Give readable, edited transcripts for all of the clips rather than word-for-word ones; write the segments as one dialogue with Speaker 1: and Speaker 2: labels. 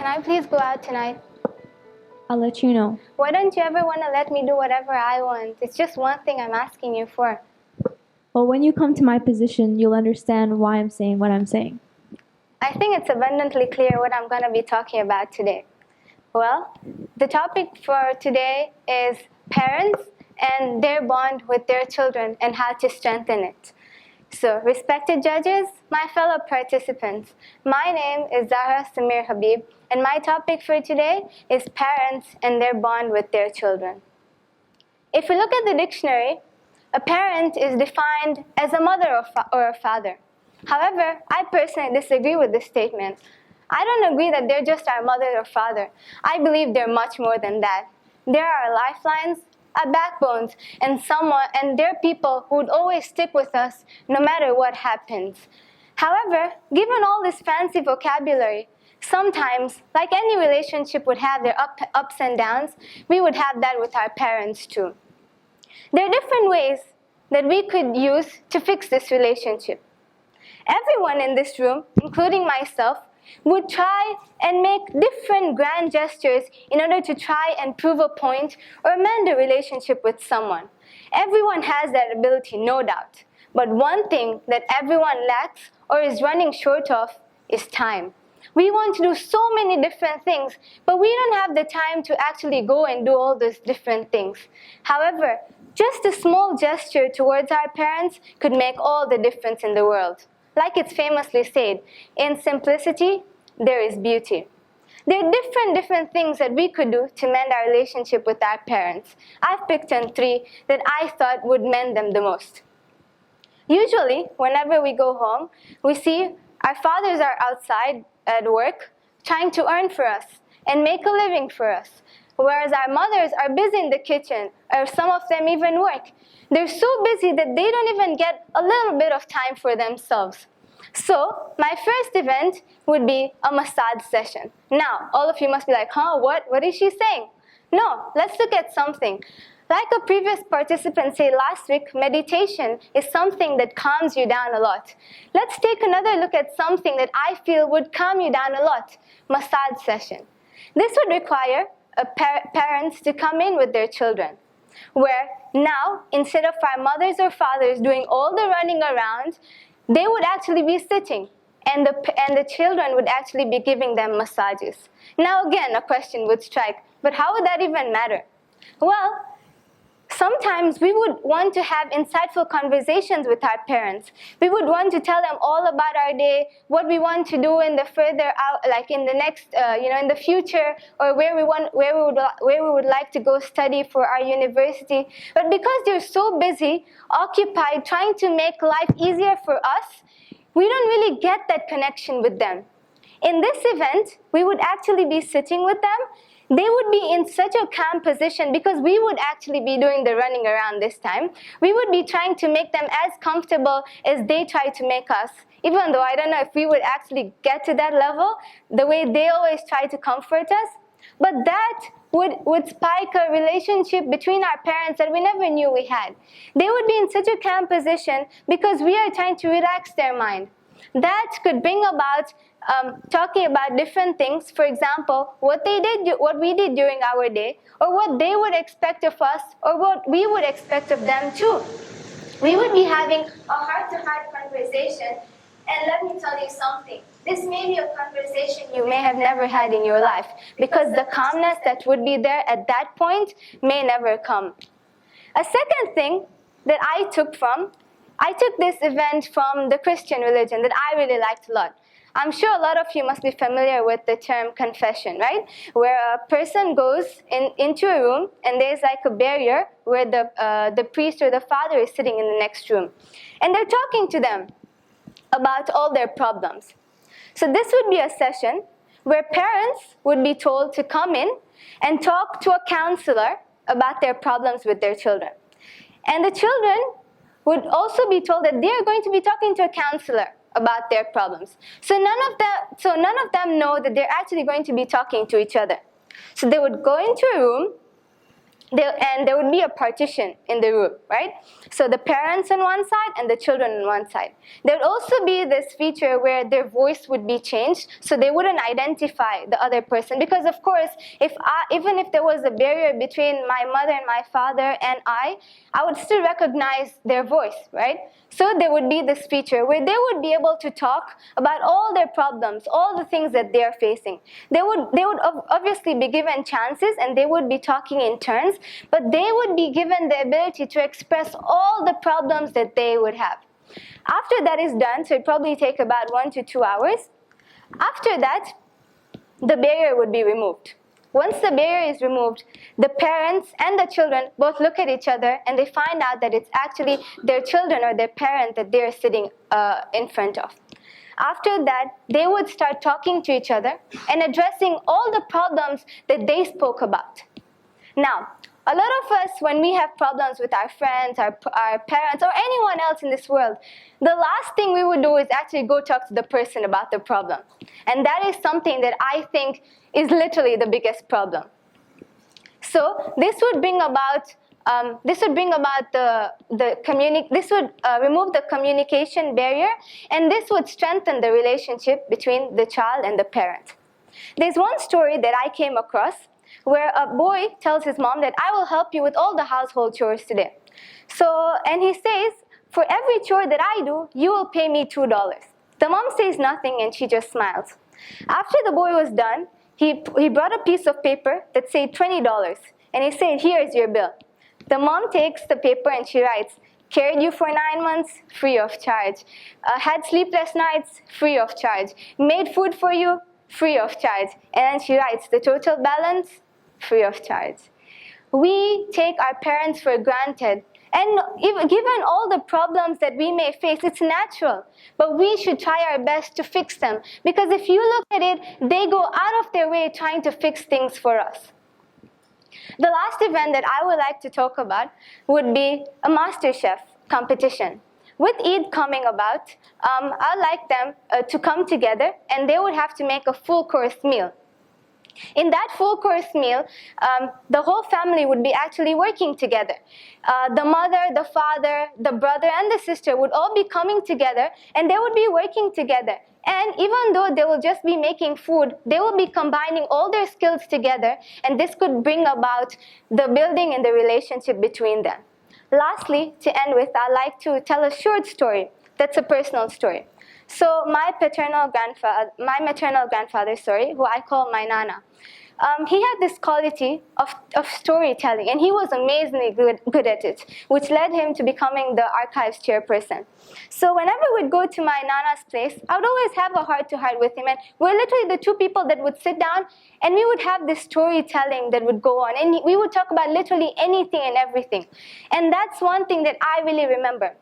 Speaker 1: can I please go out tonight?
Speaker 2: I'll let you know.
Speaker 1: Why don't you ever want to let me do whatever I want? It's just one thing I'm asking you for.
Speaker 2: Well, when you come to my position, you'll understand why I'm saying what I'm saying.
Speaker 1: I think it's abundantly clear what I'm going to be talking about today. Well, the topic for today is parents and their bond with their children and how to strengthen it. So, respected judges, my fellow participants, my name is Zahra Habib, and my topic for today is parents and their bond with their children. If we look at the dictionary, a parent is defined as a mother or a father. However, I personally disagree with this statement. I don't agree that they're just our mother or father. I believe they're much more than that. They're our lifelines, our backbones, and they're people who would always stick with us no matter what happens. However, given all this fancy vocabulary, sometimes, like any relationship would have their ups and downs, we would have that with our parents too. There are different ways that we could use to fix this relationship. Everyone in this room, including myself, would try and make different grand gestures in order to try and prove a point or mend a relationship with someone. Everyone has that ability, no doubt. But one thing that everyone lacks or is running short of is time. We want to do so many different things, but we don't have the time to actually go and do all those different things. However, just a small gesture towards our parents could make all the difference in the world. Like it's famously said, in simplicity, there is beauty. There are different things that we could do to mend our relationship with our parents. I've picked on 3 that I thought would mend them the most. Usually, whenever we go home, we see our fathers are outside at work trying to earn for us and make a living for us, whereas our mothers are busy in the kitchen, or some of them even work. They're so busy that they don't even get a little bit of time for themselves. So, my first event would be a massage session. Now, all of you must be like, what is she saying? No, let's look at something. Like a previous participant said last week, meditation is something that calms you down a lot. Let's take another look at something that I feel would calm you down a lot, massage session. This would require parents to come in with their children, where now, instead of our mothers or fathers doing all the running around, they would actually be sitting, and the children would actually be giving them massages. Now again, a question would strike, but how would that even matter? Well, sometimes we would want to have insightful conversations with our parents. We would want to tell them all about our day, what we want to do in the further out, like in the next, in the future, or where we would like to go study for our university. But because they're so busy, occupied, trying to make life easier for us, we don't really get that connection with them. In this event, we would actually be sitting with them. They would be in such a calm position because we would actually be doing the running around this time. We would be trying to make them as comfortable as they try to make us, even though I don't know if we would actually get to that level, the way they always try to comfort us. But that would spike a relationship between our parents that we never knew we had. They would be in such a calm position because we are trying to relax their mind. That could bring about talking about different things. For example, what we did during our day, or what they would expect of us, or what we would expect of them too. We would be having a heart-to-heart conversation, and let me tell you something. This may be a conversation you may have never had in your life, because the calmness that would be there at that point may never come. A second thing that I took this event from the Christian religion that I really liked a lot. I'm sure a lot of you must be familiar with the term confession, right? Where a person goes into a room and there's like a barrier where the priest or the father is sitting in the next room. And they're talking to them about all their problems. So this would be a session where parents would be told to come in and talk to a counselor about their problems with their children. And the children would also be told that they are going to be talking to a counselor about their problems. So none of them know that they're actually going to be talking to each other. So they would go into a room And there would be a partition in the room, right? So the parents on one side and the children on one side. There would also be this feature where their voice would be changed, so they wouldn't identify the other person. Because of course, even if there was a barrier between my mother and my father and I would still recognize their voice, right? So there would be this feature where they would be able to talk about all their problems, all the things that they are facing. They would obviously be given chances, and they would be talking in turns, but they would be given the ability to express all the problems that they would have. After that is done, so it probably take about 1 to 2 hours, after that, the barrier would be removed. Once the barrier is removed, the parents and the children both look at each other and they find out that it's actually their children or their parent that they're sitting in front of. After that, they would start talking to each other and addressing all the problems that they spoke about. Now, a lot of us, when we have problems with our friends, our parents, or anyone else in this world, the last thing we would do is actually go talk to the person about the problem. And that is something that I think is literally the biggest problem. So this would bring about remove the communication barrier, and this would strengthen the relationship between the child and the parent. There's one story that I came across where a boy tells his mom that I will help you with all the household chores today. And he says, for every chore that I do, you will pay me $2. The mom says nothing and she just smiles. After the boy was done, he brought a piece of paper that said $20 and he said, here is your bill. The mom takes the paper and she writes, carried you for 9 months, free of charge. Had sleepless nights, free of charge. Made food for you, free of charge. And then she writes, the total balance, free of charge. We take our parents for granted. And even given all the problems that we may face, it's natural. But we should try our best to fix them. Because if you look at it, they go out of their way trying to fix things for us. The last event that I would like to talk about would be a MasterChef competition. With Eid coming about, I'd like them to come together and they would have to make a full course meal. In that full course meal, the whole family would be actually working together. The mother, the father, the brother, and the sister would all be coming together and they would be working together. And even though they will just be making food, they will be combining all their skills together, and this could bring about the building and the relationship between them. Lastly, to end with, I'd like to tell a short story that's a personal story. So my maternal grandfather, who I call my Nana, he had this quality of storytelling, and he was amazingly good at it, which led him to becoming the archives chairperson. So whenever we'd go to my Nana's place, I would always have a heart-to-heart with him, and we're literally the two people that would sit down, and we would have this storytelling that would go on, and we would talk about literally anything and everything. And that's one thing that I really remember.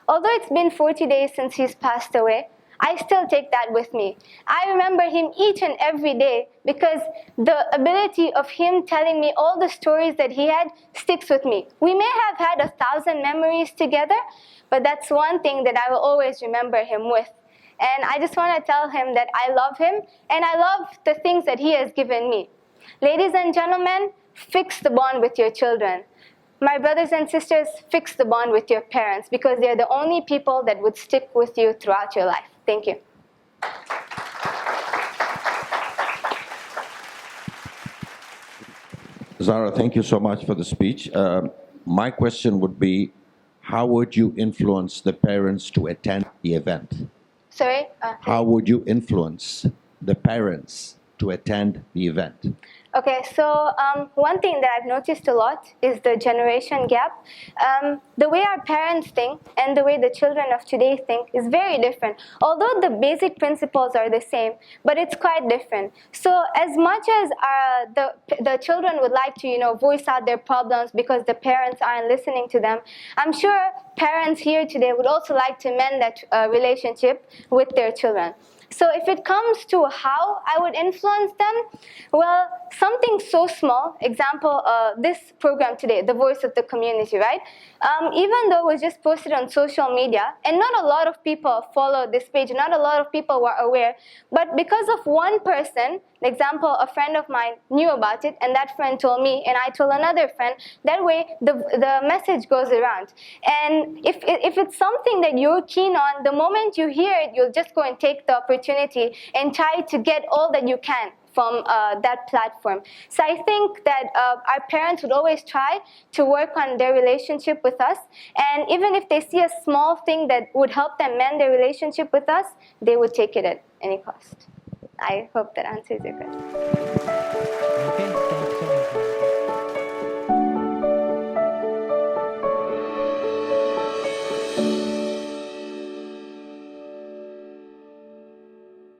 Speaker 1: Although it's been 40 days since he's passed away, I still take that with me. I remember him each and every day because the ability of him telling me all the stories that he had sticks with me. We may have had 1,000 memories together, but that's one thing that I will always remember him with. And I just want to tell him that I love him and I love the things that he has given me. Ladies and gentlemen, fix the bond with your children. My brothers and sisters, fix the bond with your parents because they're the only people that would stick with you throughout your life. Thank you.
Speaker 3: Zahra, thank you so much for the speech. My question would be, how would you influence the parents to attend the event?
Speaker 1: Sorry?
Speaker 3: How would you influence the parents to attend the event?
Speaker 1: Okay, so one thing that I've noticed a lot is the generation gap. The way our parents think and the way the children of today think is very different. Although the basic principles are the same, but it's quite different. So as much as the children would like to, voice out their problems because the parents aren't listening to them, I'm sure parents here today would also like to mend that relationship with their children. So if it comes to how I would influence them, well, something so small, example, this program today, The Voice of the Community, right? Even though it was just posted on social media, and not a lot of people follow this page, not a lot of people were aware, but because of one person, example, a friend of mine knew about it, and that friend told me, and I told another friend, that way the message goes around. And if it's something that you're keen on, the moment you hear it, you'll just go and take the opportunity and try to get all that you can from that platform. So I think that our parents would always try to work on their relationship with us, and even if they see a small thing that would help them mend their relationship with us, they would take it at any cost. I hope that answers your question.
Speaker 4: Okay.